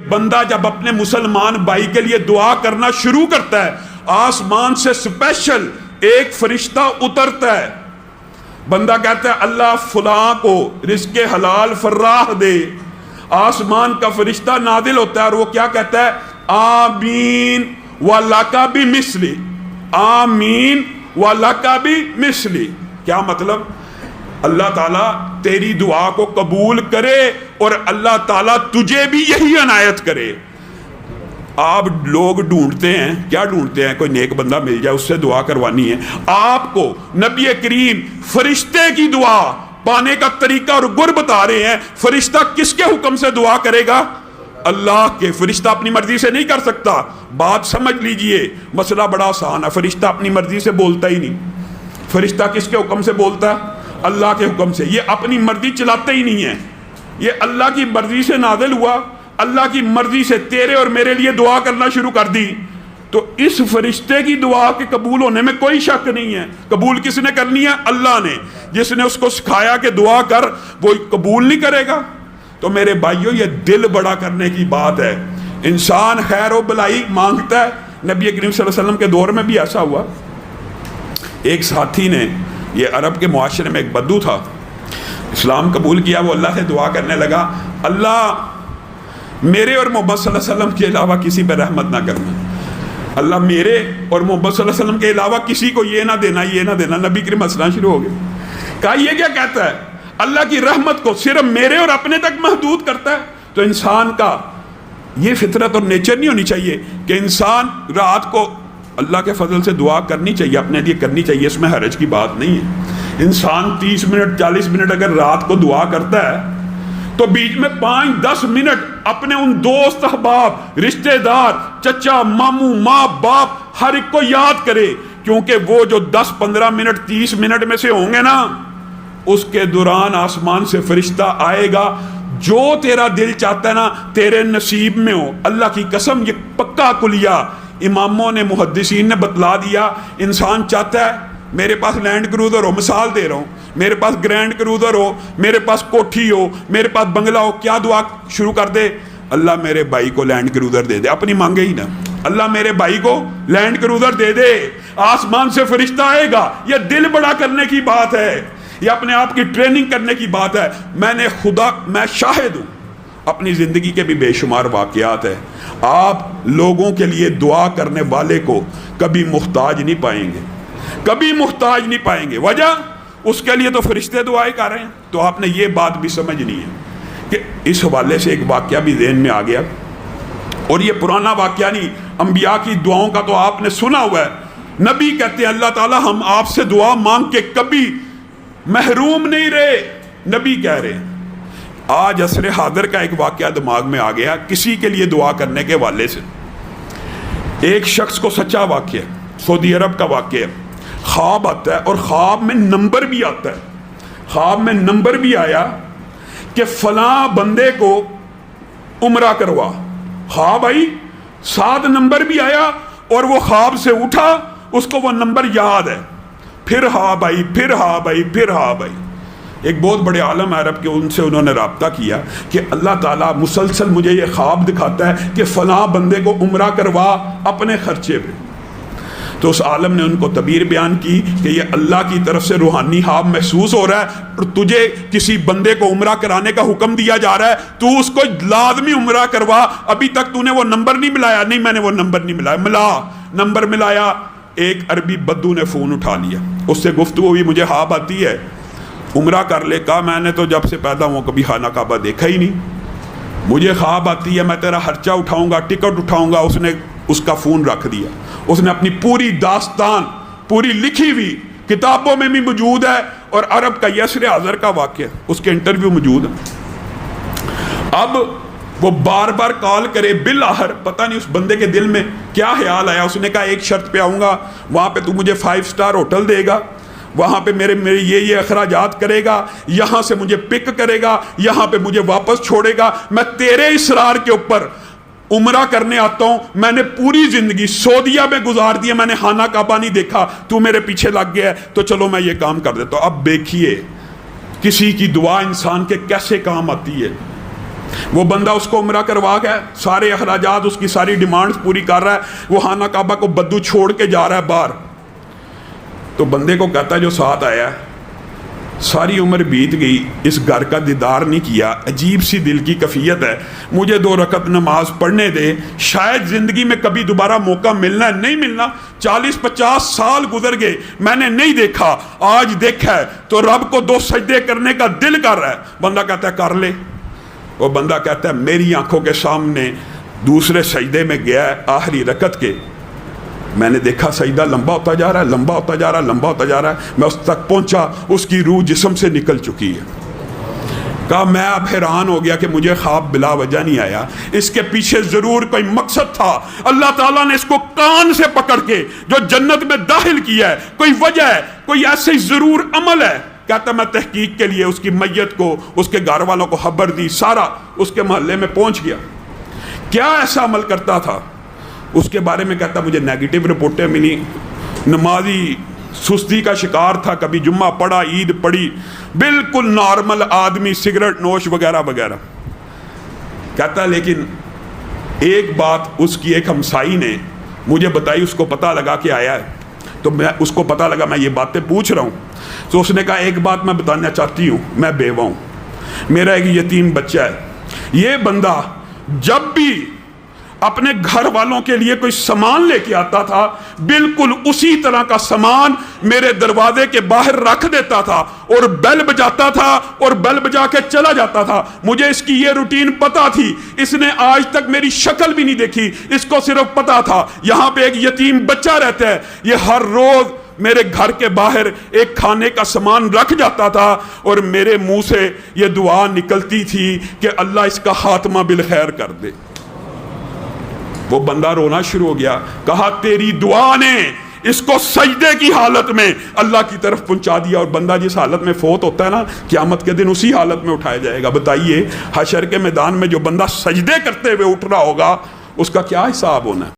بندہ جب اپنے مسلمان بھائی کے لیے دعا کرنا شروع کرتا ہے، آسمان سے سپیشل ایک فرشتہ اترتا ہے، بندہ کہتا ہے اللہ فلاں کو رزق حلال فراہ دے، آسمان کا فرشتہ نازل ہوتا ہے اور وہ کیا کہتا ہے؟ آمین وَلَكَ بِمِثْلِ، آمین وَلَكَ بِمِثْلِ۔ کیا مطلب؟ اللہ تعالیٰ تیری دعا کو قبول کرے اور اللہ تعالیٰ تجھے بھی یہی عنایت کرے۔ آپ لوگ ڈھونڈتے ہیں، کیا ڈھونڈتے ہیں؟ کوئی نیک بندہ مل جائے اس سے دعا کروانی ہے۔ آپ کو نبی کریم فرشتے کی دعا پانے کا طریقہ اور گر بتا رہے ہیں۔ فرشتہ کس کے حکم سے دعا کرے گا؟ اللہ کے۔ فرشتہ اپنی مرضی سے نہیں کر سکتا۔ بات سمجھ لیجئے، مسئلہ بڑا آسان ہے۔ فرشتہ اپنی مرضی سے بولتا ہی نہیں۔ فرشتہ کس کے حکم سے بولتا ہے؟ اللہ کے حکم سے۔ یہ اپنی مرضی چلاتے ہی نہیں ہے، یہ اللہ کی مرضی سے نازل ہوا، اللہ کی مرضی سے تیرے اور میرے لیے دعا کرنا شروع کر دی۔ تو اس فرشتے کی دعا کے قبول ہونے میں کوئی شک نہیں ہے۔ قبول کس نے کرنی ہے؟ اللہ نے۔ جس نے اس کو سکھایا کہ دعا کر، وہ قبول نہیں کرے گا؟ تو میرے بھائیوں، یہ دل بڑا کرنے کی بات ہے۔ انسان خیر و بلائی مانگتا ہے۔ نبی کریم صلی اللہ علیہ وسلم کے دور میں بھی ایسا ہوا۔ ایک ساتھی نے، یہ عرب کے معاشرے میں ایک بدو تھا، اسلام قبول کیا، وہ اللہ سے دعا کرنے لگا، اللہ میرے اور محمد صلی اللہ علیہ وسلم کے علاوہ کسی پہ رحمت نہ کرنا، اللہ میرے اور محمد صلی اللہ علیہ وسلم کے علاوہ کسی کو یہ نہ دینا، یہ نہ دینا۔ نبی کریم ہنسنا شروع ہو گئے، کہا یہ کیا کہتا ہے؟ اللہ کی رحمت کو صرف میرے اور اپنے تک محدود کرتا ہے۔ تو انسان کا یہ فطرت اور نیچر نہیں ہونی چاہیے کہ انسان رات کو اللہ کے فضل سے دعا کرنی چاہیے، اپنے لیے کرنی چاہیے، اس میں حرج کی بات نہیں ہے۔ انسان 30 منٹ 40 منٹ اگر رات کو دعا کرتا ہے تو بیچ میں 5-10 منٹ اپنے ان دوست احباب رشتہ دار چچا ماموں ماں باپ ہر ایک کو یاد کرے، کیونکہ وہ جو 10-15 منٹ 30 منٹ میں سے ہوں گے نا، اس کے دوران آسمان سے فرشتہ آئے گا، جو تیرا دل چاہتا ہے نا تیرے نصیب میں ہو۔ اللہ کی قسم، یہ پکا کلیہ اماموں نے محدثین نے بتلا دیا۔ انسان چاہتا ہے میرے پاس لینڈ کروزر ہو، مثال دے رہا ہوں، میرے پاس گرینڈ کروزر ہو، میرے پاس کوٹھی ہو، میرے پاس بنگلہ ہو، کیا دعا شروع کر دے؟ اللہ میرے بھائی کو لینڈ کروزر دے دے، اپنی مانگے ہی نا، اللہ میرے بھائی کو لینڈ کروزر دے دے، آسمان سے فرشتہ آئے گا۔ یہ دل بڑا کرنے کی بات ہے، یہ اپنے آپ کی ٹریننگ کرنے کی بات ہے۔ میں شاہد ہوں، اپنی زندگی کے بھی بے شمار واقعات ہیں۔ آپ لوگوں کے لیے دعا کرنے والے کو کبھی محتاج نہیں پائیں گے، کبھی محتاج نہیں پائیں گے۔ وجہ اس کے لیے تو فرشتے دعائیں کر رہے ہیں۔ تو آپ نے یہ بات بھی سمجھنی ہے کہ اس حوالے سے ایک واقعہ بھی ذہن میں آ گیا، اور یہ پرانا واقعہ نہیں، انبیاء کی دعاؤں کا تو آپ نے سنا ہوا ہے۔ نبی کہتے ہیں اللہ تعالیٰ ہم آپ سے دعا مانگ کے کبھی محروم نہیں رہے، نبی کہہ رہے ہیں۔ آج عصر حاضر کا ایک واقعہ دماغ میں آ گیا کسی کے لیے دعا کرنے کے حوالے سے۔ ایک شخص کو، سچا واقعہ، سعودی عرب کا واقعہ، خواب آتا ہے اور خواب میں نمبر بھی آتا ہے۔ خواب میں نمبر بھی آیا کہ فلاں بندے کو عمرہ کروا، خواب آئی، 7 نمبر بھی آیا، اور وہ خواب سے اٹھا، اس کو وہ نمبر یاد ہے، پھر خواب آئی، پھر خواب آئی، پھر خواب آئی۔ ایک بہت بڑے عالم عرب کے، ان سے انہوں نے رابطہ کیا کہ اللہ تعالیٰ مسلسل مجھے یہ خواب دکھاتا ہے کہ فلاں بندے کو عمرہ کروا اپنے خرچے پہ۔ تو اس عالم نے ان کو تعبیر بیان کی کہ یہ اللہ کی طرف سے روحانی خواب محسوس ہو رہا ہے، اور تجھے کسی بندے کو عمرہ کرانے کا حکم دیا جا رہا ہے، تو اس کو لازمی عمرہ کروا، ابھی تک تو نے وہ نمبر نہیں ملایا۔ نہیں، میں نے وہ نمبر نہیں ملایا۔ ملا، نمبر ملایا۔ ایک عربی بدو نے فون اٹھا لیا، اس سے گفتگو ہوئی، مجھے خواب آتی ہے عمرہ کر لے۔ کہا میں نے تو جب سے پیدا ہوں کبھی خانہ کعبہ دیکھا ہی نہیں، مجھے خواب آتی ہے میں تیرا خرچہ اٹھاؤں گا، ٹکٹ اٹھاؤں گا۔ اس نے اس کا فون رکھ دیا، اس نے اپنی پوری داستان پوری لکھی ہوئی کتابوں میں بھی موجود ہے، اور عرب کا عصر حاضر کا واقعہ، اس کے انٹرویو موجود ہے۔ اب وہ بار بار کال کرے، بالآخر پتہ نہیں اس بندے کے دل میں کیا خیال آیا، اس نے کہا ایک شرط پہ آؤں گا، وہاں پہ تو مجھے 5 سٹار ہوٹل دے گا، وہاں پہ میرے یہ اخراجات کرے گا، یہاں سے مجھے پک کرے گا، یہاں پہ مجھے واپس چھوڑے گا، میں تیرے اصرار کے اوپر عمرہ کرنے آتا ہوں، میں نے پوری زندگی سعودیہ میں گزار دی ہے، میں نے خانہ کعبہ نہیں دیکھا، تو میرے پیچھے لگ گیا ہے، تو چلو میں یہ کام کر دیتا ہوں۔ اب دیکھیے کسی کی دعا انسان کے کیسے کام آتی ہے۔ وہ بندہ اس کو عمرہ کروا گیا، سارے اخراجات اس کی ساری ڈیمانڈز پوری کر رہا ہے، وہ خانہ کعبہ کو بدو چھوڑ کے جا رہا ہے باہر، تو بندے کو کہتا ہے جو ساتھ آیا ہے ساری عمر بیت گئی، اس گھر کا دیدار نہیں کیا، عجیب سی دل کی کیفیت ہے، مجھے 2 رکعت نماز پڑھنے دے، شاید زندگی میں کبھی دوبارہ موقع ملنا ہے، نہیں ملنا، 40-50 سال گزر گئے میں نے نہیں دیکھا، آج دیکھا ہے تو رب کو 2 سجدے کرنے کا دل کر رہا ہے۔ بندہ کہتا ہے کر لے، وہ بندہ کہتا ہے میری آنکھوں کے سامنے دوسرے سجدے میں گیا ہے آخری رکعت کے، میں نے دیکھا سجدہ لمبا ہوتا جا رہا ہے، لمبا ہوتا جا رہا ہے، لمبا ہوتا جا رہا ہے، میں اس تک پہنچا، اس کی روح جسم سے نکل چکی ہے۔ کہا میں اب حیران ہو گیا کہ مجھے خواب بلا وجہ نہیں آیا، اس کے پیچھے ضرور کوئی مقصد تھا، اللہ تعالیٰ نے اس کو کان سے پکڑ کے جو جنت میں داخل کیا ہے، کوئی وجہ ہے، کوئی ایسے ضرور عمل ہے۔ کہتا میں تحقیق کے لیے اس کی میت کو، اس کے گھر والوں کو خبر دی، سارا اس کے محلے میں پہنچ گیا، کیا ایسا عمل کرتا تھا اس کے بارے میں کہتا مجھے نیگیٹو رپورٹیں ملی، نمازی سستی کا شکار تھا، کبھی جمعہ پڑھا، عید پڑھی، بالکل نارمل آدمی، سگریٹ نوش وغیرہ وغیرہ۔ کہتا لیکن ایک بات اس کی ایک ہمسائی نے مجھے بتائی، اس کو پتہ لگا کہ آیا ہے، تو میں اس کو پتہ لگا میں یہ باتیں پوچھ رہا ہوں، تو اس نے کہا ایک بات میں بتانا چاہتی ہوں، میں بیوہ ہوں، میرا ایک یتیم بچہ ہے، یہ بندہ جب بھی اپنے گھر والوں کے لیے کوئی سامان لے کے آتا تھا، بالکل اسی طرح کا سامان میرے دروازے کے باہر رکھ دیتا تھا اور بیل بجاتا تھا اور بیل بجا کے چلا جاتا تھا۔ مجھے اس کی یہ روٹین پتا تھی، اس نے آج تک میری شکل بھی نہیں دیکھی، اس کو صرف پتا تھا یہاں پہ ایک یتیم بچہ رہتا ہے، یہ ہر روز میرے گھر کے باہر ایک کھانے کا سامان رکھ جاتا تھا اور میرے منہ سے یہ دعا نکلتی تھی کہ اللہ اس کا خاتمہ بالخیر کر دے۔ وہ بندہ رونا شروع ہو گیا، کہا تیری دعا نے اس کو سجدے کی حالت میں اللہ کی طرف پہنچا دیا، اور بندہ جس حالت میں فوت ہوتا ہے نا، قیامت کے دن اسی حالت میں اٹھایا جائے گا۔ بتائیے حشر کے میدان میں جو بندہ سجدے کرتے ہوئے اٹھ رہا ہوگا اس کا کیا حساب ہونا ہے؟